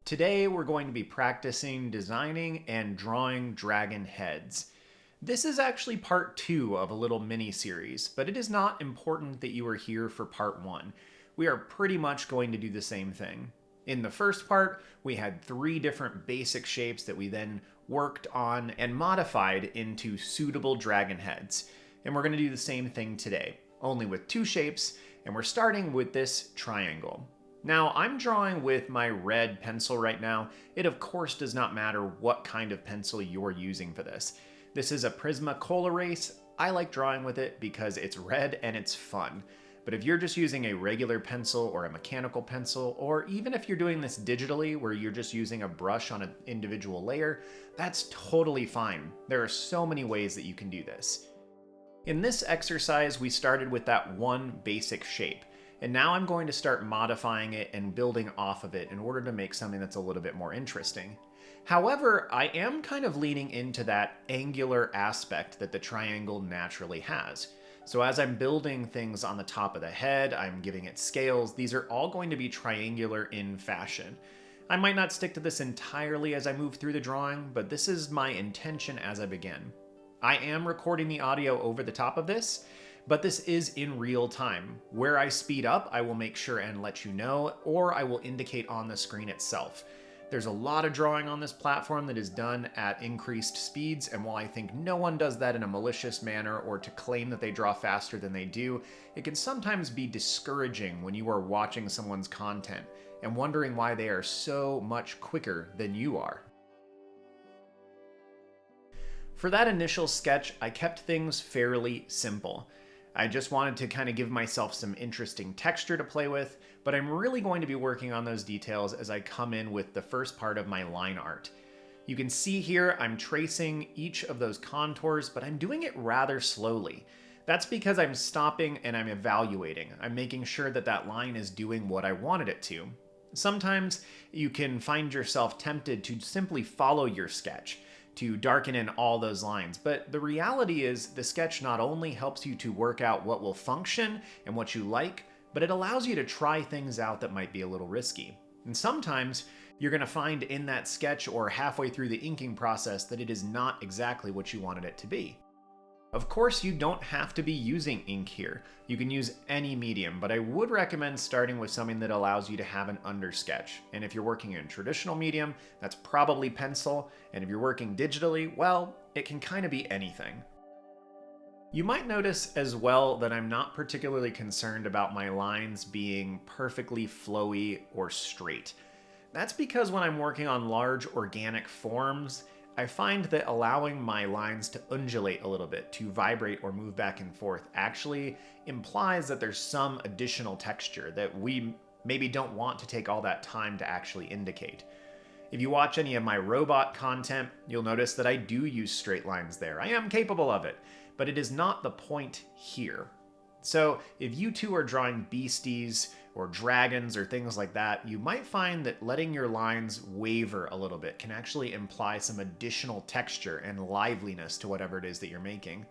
Today we're going to be practicing designing and drawing dragon heads. This is actually part 2 of a little mini-series, but it is not important that you are here for part 1. We are pretty much going to do the same thing. In the first part, we had 3 different basic shapes that we then worked on and modified into suitable dragon heads. And we're going to do the same thing today, only with 2 shapes, and we're starting with this triangle. Now, I'm drawing with my red pencil right now. It of course does not matter what kind of pencil you're using for this. This is a Prismacolor. I like drawing with it because it's red and it's fun. But if you're just using a regular pencil or a mechanical pencil, or even if you're doing this digitally where you're just using a brush on an individual layer, that's totally fine. There are so many ways that you can do this. In this exercise, we started with that one basic shape. And now I'm going to start modifying it and building off of it in order to make something that's a little bit more interesting. However, I am kind of leaning into that angular aspect that the triangle naturally has. So as I'm building things on the top of the head, I'm giving it scales, these are all going to be triangular in fashion. I might not stick to this entirely as I move through the drawing, but this is my intention as I begin. I am recording the audio over the top of this, but this is in real time. Where I speed up, I will make sure and let you know, or I will indicate on the screen itself. There's a lot of drawing on this platform that is done at increased speeds, and while I think no one does that in a malicious manner or to claim that they draw faster than they do, it can sometimes be discouraging when you are watching someone's content and wondering why they are so much quicker than you are. For that initial sketch, I kept things fairly simple. I just wanted to kind of give myself some interesting texture to play with, but I'm really going to be working on those details as I come in with the first part of my line art. You can see here I'm tracing each of those contours, but I'm doing it rather slowly. That's because I'm stopping and I'm evaluating. I'm making sure that that line is doing what I wanted it to. Sometimes you can find yourself tempted to simply follow your sketch, to darken in all those lines. But the reality is the sketch not only helps you to work out what will function and what you like, but it allows you to try things out that might be a little risky. And sometimes you're going to find in that sketch or halfway through the inking process that it is not exactly what you wanted it to be. Of course, you don't have to be using ink here. You can use any medium, but I would recommend starting with something that allows you to have an undersketch. And if you're working in traditional medium, that's probably pencil. And if you're working digitally, well, it can kind of be anything. You might notice as well that I'm not particularly concerned about my lines being perfectly flowy or straight. That's because when I'm working on large organic forms, I find that allowing my lines to undulate a little bit, to vibrate or move back and forth, actually implies that there's some additional texture that we maybe don't want to take all that time to actually indicate. If you watch any of my robot content, you'll notice that I do use straight lines there. I am capable of it, but it is not the point here. So if you two are drawing beasties or dragons or things like that, you might find that letting your lines waver a little bit can actually imply some additional texture and liveliness to whatever it is that you're making.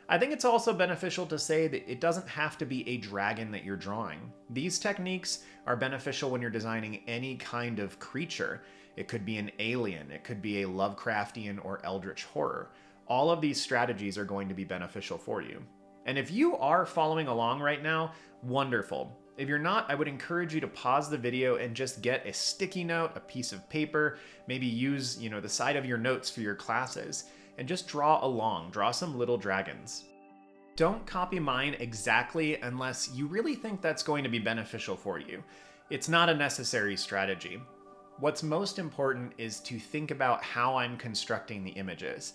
I think it's also beneficial to say that it doesn't have to be a dragon that you're drawing. These techniques are beneficial when you're designing any kind of creature. It could be an alien, it could be a Lovecraftian or eldritch horror. All of these strategies are going to be beneficial for you. And if you are following along right now, wonderful. If you're not, I would encourage you to pause the video and just get a sticky note, a piece of paper, maybe use, the side of your notes for your classes, and just draw along, draw some little dragons. Don't copy mine exactly unless you really think that's going to be beneficial for you. It's not a necessary strategy. What's most important is to think about how I'm constructing the images.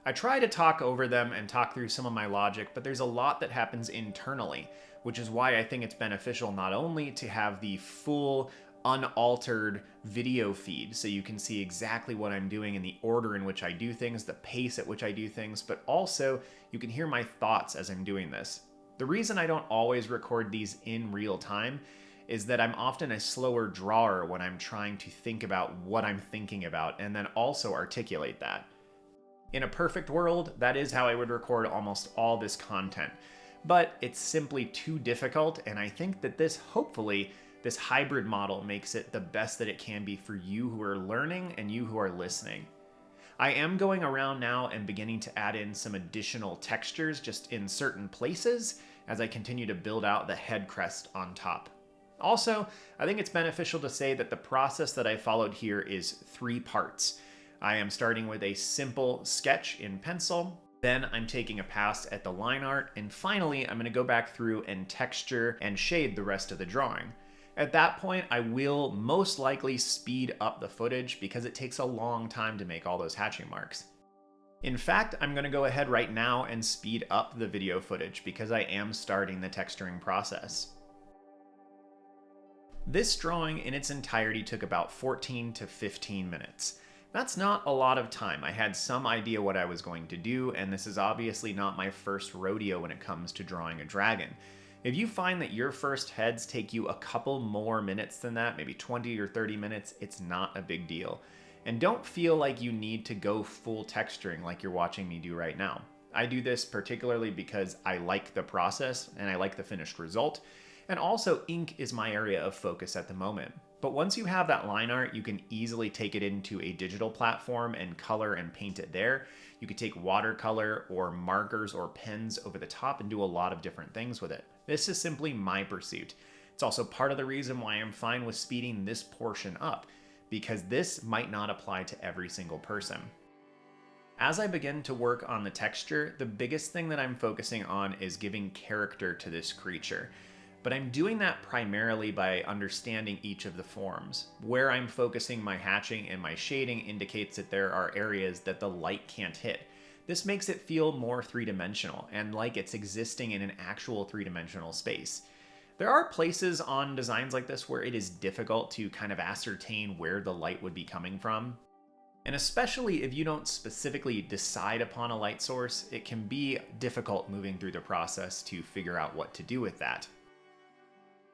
I try to talk over them and talk through some of my logic, but there's a lot that happens internally, which is why I think it's beneficial not only to have the full, unaltered video feed so you can see exactly what I'm doing in the order in which I do things, the pace at which I do things, but also you can hear my thoughts as I'm doing this. The reason I don't always record these in real time is that I'm often a slower drawer when I'm trying to think about what I'm thinking about and then also articulate that. In a perfect world, that is how I would record almost all this content. But it's simply too difficult, and I think that this hopefully This hybrid model makes it the best that it can be for you who are learning and you who are listening. I am going around now and beginning to add in some additional textures just in certain places as I continue to build out the head crest on top. Also, I think it's beneficial to say that the process that I followed here is 3 parts. I am starting with a simple sketch in pencil, then I'm taking a pass at the line art, and finally I'm going to go back through and texture and shade the rest of the drawing. At that point, I will most likely speed up the footage because it takes a long time to make all those hatching marks. In fact, I'm going to go ahead right now and speed up the video footage because I am starting the texturing process. This drawing in its entirety took about 14 to 15 minutes. That's not a lot of time. I had some idea what I was going to do, and this is obviously not my first rodeo when it comes to drawing a dragon. If you find that your first heads take you a couple more minutes than that, maybe 20 or 30 minutes, it's not a big deal. And don't feel like you need to go full texturing like you're watching me do right now. I do this particularly because I like the process and I like the finished result. And also, ink is my area of focus at the moment. But once you have that line art, you can easily take it into a digital platform and color and paint it there. You could take watercolor or markers or pens over the top and do a lot of different things with it. This is simply my pursuit. It's also part of the reason why I'm fine with speeding this portion up, because this might not apply to every single person. As I begin to work on the texture, the biggest thing that I'm focusing on is giving character to this creature. But I'm doing that primarily by understanding each of the forms. Where I'm focusing my hatching and my shading indicates that there are areas that the light can't hit. This makes it feel more three-dimensional and like it's existing in an actual three-dimensional space. There are places on designs like this where it is difficult to kind of ascertain where the light would be coming from. And especially if you don't specifically decide upon a light source, it can be difficult moving through the process to figure out what to do with that.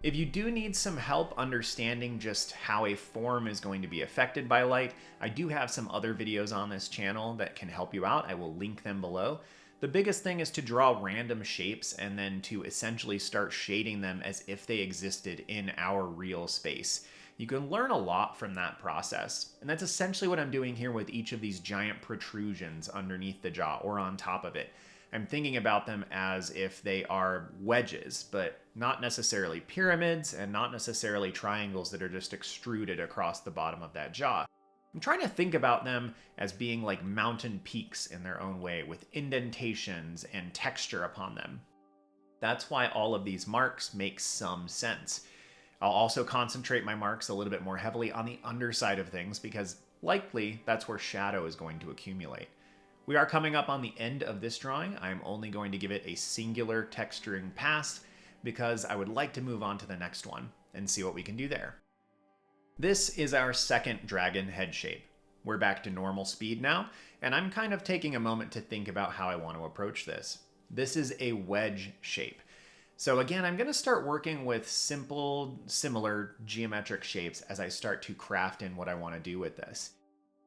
If you do need some help understanding just how a form is going to be affected by light, I do have some other videos on this channel that can help you out. I will link them below. The biggest thing is to draw random shapes and then to essentially start shading them as if they existed in our real space. You can learn a lot from that process, and that's essentially what I'm doing here with each of these giant protrusions underneath the jaw or on top of it. I'm thinking about them as if they are wedges, but not necessarily pyramids and not necessarily triangles that are just extruded across the bottom of that jaw. I'm trying to think about them as being like mountain peaks in their own way, with indentations and texture upon them. That's why all of these marks make some sense. I'll also concentrate my marks a little bit more heavily on the underside of things because likely that's where shadow is going to accumulate. We are coming up on the end of this drawing. I'm only going to give it a singular texturing pass because I would like to move on to the next one and see what we can do there. This is our second dragon head shape. We're back to normal speed now, and I'm kind of taking a moment to think about how I want to approach this. This is a wedge shape. So again, I'm going to start working with simple, similar geometric shapes as I start to craft in what I want to do with this.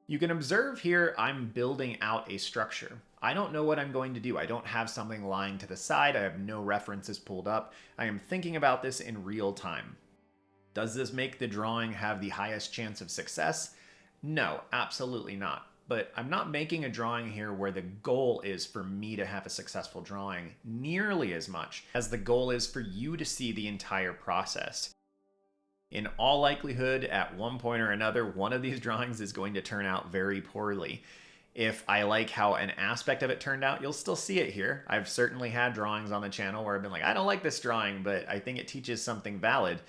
You can observe here I'm building out a structure. I don't know what I'm going to do. I don't have something lying to the side. I have no references pulled up. I am thinking about this in real time. Does this make the drawing have the highest chance of success? No, absolutely not. But I'm not making a drawing here where the goal is for me to have a successful drawing nearly as much as the goal is for you to see the entire process. In all likelihood, at one point or another, one of these drawings is going to turn out very poorly. If I like how an aspect of it turned out, you'll still see it here. I've certainly had drawings on the channel where I've been like, I don't like this drawing, but I think it teaches something valid.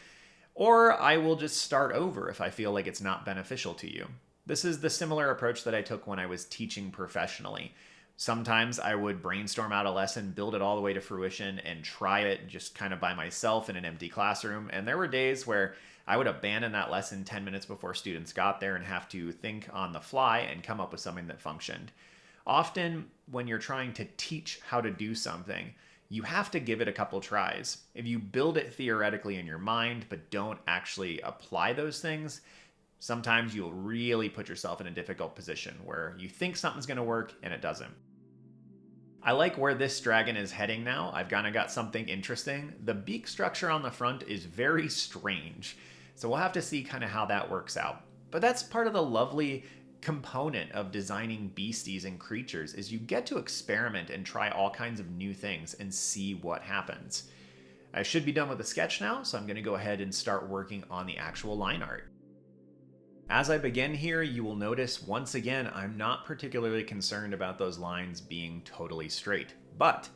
Or I will just start over if I feel like it's not beneficial to you. This is the similar approach that I took when I was teaching professionally. Sometimes I would brainstorm out a lesson, build it all the way to fruition, and try it just kind of by myself in an empty classroom. And there were days where I would abandon that lesson 10 minutes before students got there and have to think on the fly and come up with something that functioned. Often, when you're trying to teach how to do something, you have to give it a couple tries. If you build it theoretically in your mind, but don't actually apply those things, sometimes you'll really put yourself in a difficult position where you think something's going to work and it doesn't. I like where this dragon is heading now. I've kind of got something interesting. The beak structure on the front is very strange, so we'll have to see kind of how that works out. But that's part of the lovely component of designing beasties and creatures is you get to experiment and try all kinds of new things and see what happens. I should be done with the sketch now, so I'm going to go ahead and start working on the actual line art. As I begin here, you will notice once again, I'm not particularly concerned about those lines being totally straight. But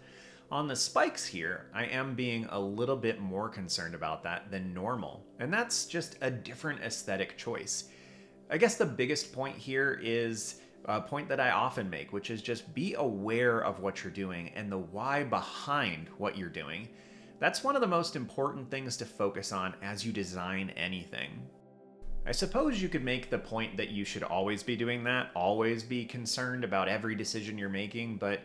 on the spikes here, I am being a little bit more concerned about that than normal. And that's just a different aesthetic choice. I guess the biggest point here is a point that I often make, which is just be aware of what you're doing and the why behind what you're doing. That's one of the most important things to focus on as you design anything. I suppose you could make the point that you should always be doing that, always be concerned about every decision you're making, but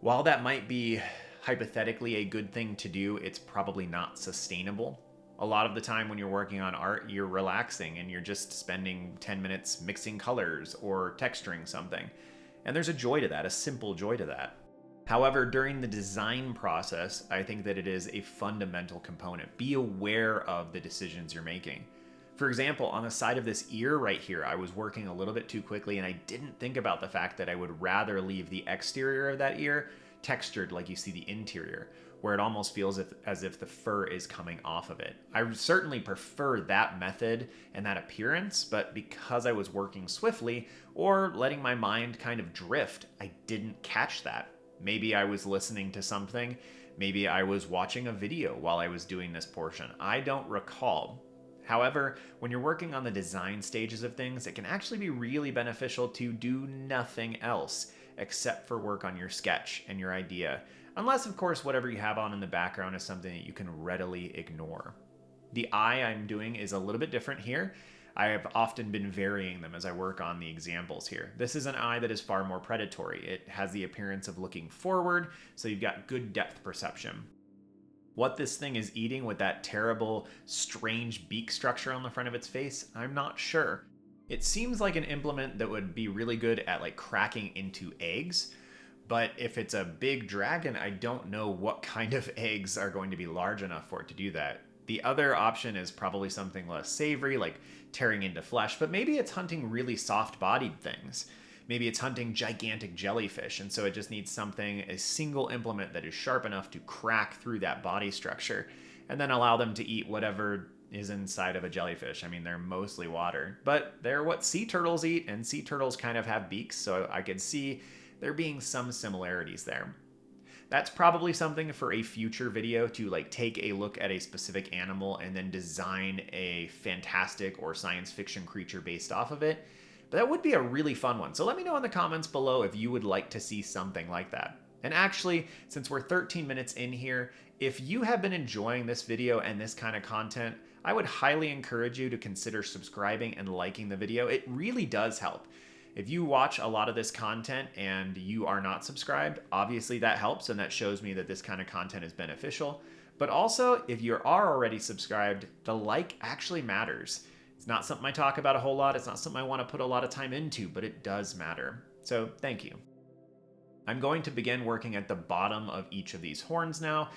while that might be hypothetically a good thing to do, it's probably not sustainable. A lot of the time when you're working on art, you're relaxing and you're just spending 10 minutes mixing colors or texturing something. And there's a joy to that, a simple joy to that. However, during the design process, I think that it is a fundamental component. Be aware of the decisions you're making. For example, on the side of this ear right here, I was working a little bit too quickly and I didn't think about the fact that I would rather leave the exterior of that ear textured like you see the interior, where it almost feels as if the fur is coming off of it. I certainly prefer that method and that appearance, but because I was working swiftly or letting my mind kind of drift, I didn't catch that. Maybe I was listening to something, maybe I was watching a video while I was doing this portion. I don't recall. However, when you're working on the design stages of things, it can actually be really beneficial to do nothing else except for work on your sketch and your idea. Unless, of course, whatever you have on in the background is something that you can readily ignore. The eye I'm doing is a little bit different here. I have often been varying them as I work on the examples here. This is an eye that is far more predatory. It has the appearance of looking forward, so you've got good depth perception. What this thing is eating with that terrible, strange beak structure on the front of its face, I'm not sure. It seems like an implement that would be really good at like cracking into eggs, but if it's a big dragon, I don't know what kind of eggs are going to be large enough for it to do that. The other option is probably something less savory, like tearing into flesh, but maybe it's hunting really soft-bodied things. Maybe it's hunting gigantic jellyfish, and so it just needs something, a single implement that is sharp enough to crack through that body structure, and then allow them to eat whatever is inside of a jellyfish. I mean, they're mostly water, but they're what sea turtles eat, and sea turtles kind of have beaks, so I could see there being some similarities there. That's probably something for a future video to like take a look at a specific animal and then design a fantastic or science fiction creature based off of it. But that would be a really fun one. So let me know in the comments below if you would like to see something like that. And actually, since we're 13 minutes in here, if you have been enjoying this video and this kind of content, I would highly encourage you to consider subscribing and liking the video. It really does help. If you watch a lot of this content and you are not subscribed, obviously that helps and that shows me that this kind of content is beneficial. But also, if you are already subscribed, the like actually matters. It's not something I talk about a whole lot. It's not something I want to put a lot of time into, but it does matter. So thank you. I'm going to begin working at the bottom of each of these horns now,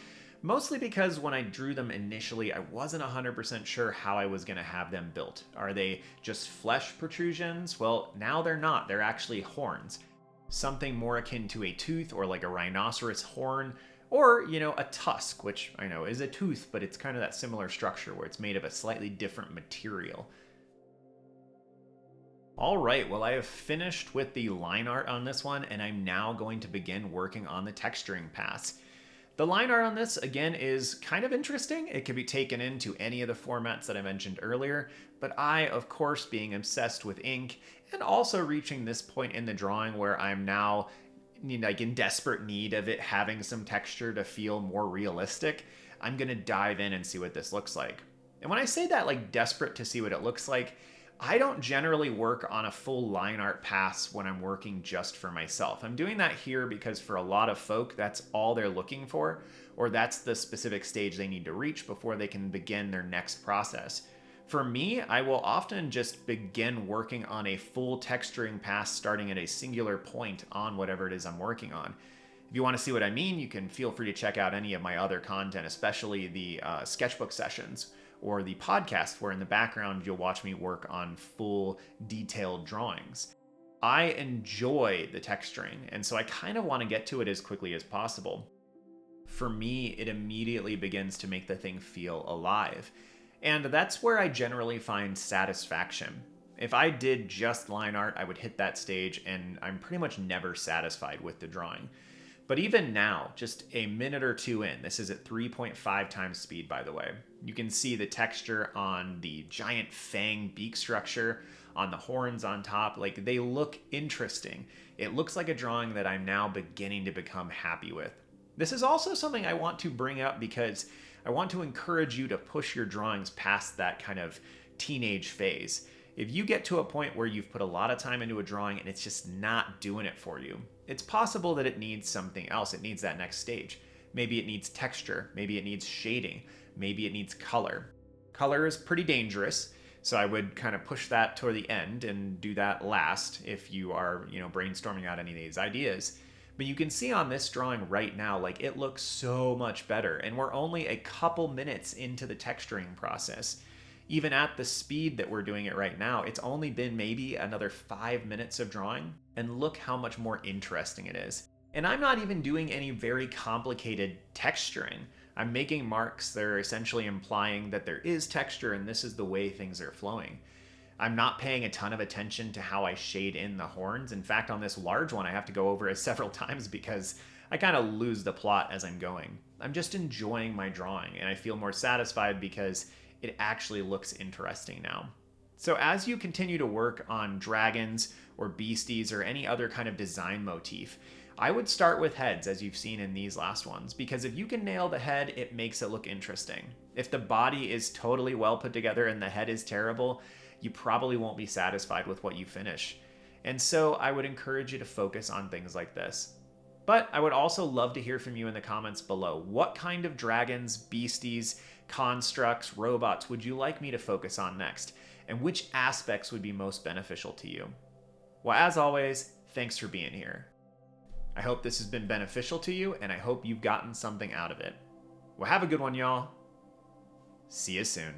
mostly because when I drew them initially, I wasn't 100% sure how I was going to have them built. Are they just flesh protrusions? Well, now they're not. They're actually horns. Something more akin to a tooth or like a rhinoceros horn, or, you know, a tusk, which I know is a tooth, but it's kind of that similar structure where it's made of a slightly different material. All right, well, I have finished with the line art on this one, and I'm now going to begin working on the texturing pass. The line art on this, again, is kind of interesting. It can be taken into any of the formats that I mentioned earlier, but I, of course, being obsessed with ink, and also reaching this point in the drawing where I'm now like in desperate need of it having some texture to feel more realistic, I'm gonna dive in and see what this looks like. And when I say that, like desperate to see what it looks like, I don't generally work on a full line art pass when I'm working just for myself. I'm doing that here because for a lot of folk, that's all they're looking for, or that's the specific stage they need to reach before they can begin their next process. For me, I will often just begin working on a full texturing pass starting at a singular point on whatever it is I'm working on. If you want to see what I mean, you can feel free to check out any of my other content, especially the sketchbook sessions or the podcast, where in the background you'll watch me work on full detailed drawings. I enjoy the texturing, and so I kind of want to get to it as quickly as possible. For me, it immediately begins to make the thing feel alive. And that's where I generally find satisfaction. If I did just line art, I would hit that stage, and I'm pretty much never satisfied with the drawing. But even now, just a minute or two in, this is at 3.5 times speed, by the way, you can see the texture on the giant fang beak structure, on the horns on top. Like, they look interesting. It looks like a drawing that I'm now beginning to become happy with. This is also something I want to bring up because I want to encourage you to push your drawings past that kind of teenage phase. If you get to a point where you've put a lot of time into a drawing and it's just not doing it for you, it's possible that it needs something else. It needs that next stage. Maybe it needs texture. Maybe it needs shading. Maybe it needs color. Color is pretty dangerous, so I would kind of push that toward the end and do that last if you are, brainstorming out any of these ideas. But you can see on this drawing right now, like, it looks so much better, and we're only a couple minutes into the texturing process. Even at the speed that we're doing it right now, it's only been maybe another 5 minutes of drawing, and look how much more interesting it is. And I'm not even doing any very complicated texturing. I'm making marks that are essentially implying that there is texture and this is the way things are flowing. I'm not paying a ton of attention to how I shade in the horns. In fact, on this large one, I have to go over it several times because I kind of lose the plot as I'm going. I'm just enjoying my drawing, and I feel more satisfied because it actually looks interesting now. So as you continue to work on dragons or beasties or any other kind of design motif, I would start with heads, as you've seen in these last ones, because if you can nail the head, it makes it look interesting. If the body is totally well put together and the head is terrible, you probably won't be satisfied with what you finish. And so I would encourage you to focus on things like this. But I would also love to hear from you in the comments below. What kind of dragons, beasties, constructs, robots would you like me to focus on next? And which aspects would be most beneficial to you? Well, as always, thanks for being here. I hope this has been beneficial to you, and I hope you've gotten something out of it. Well, have a good one, y'all. See you soon.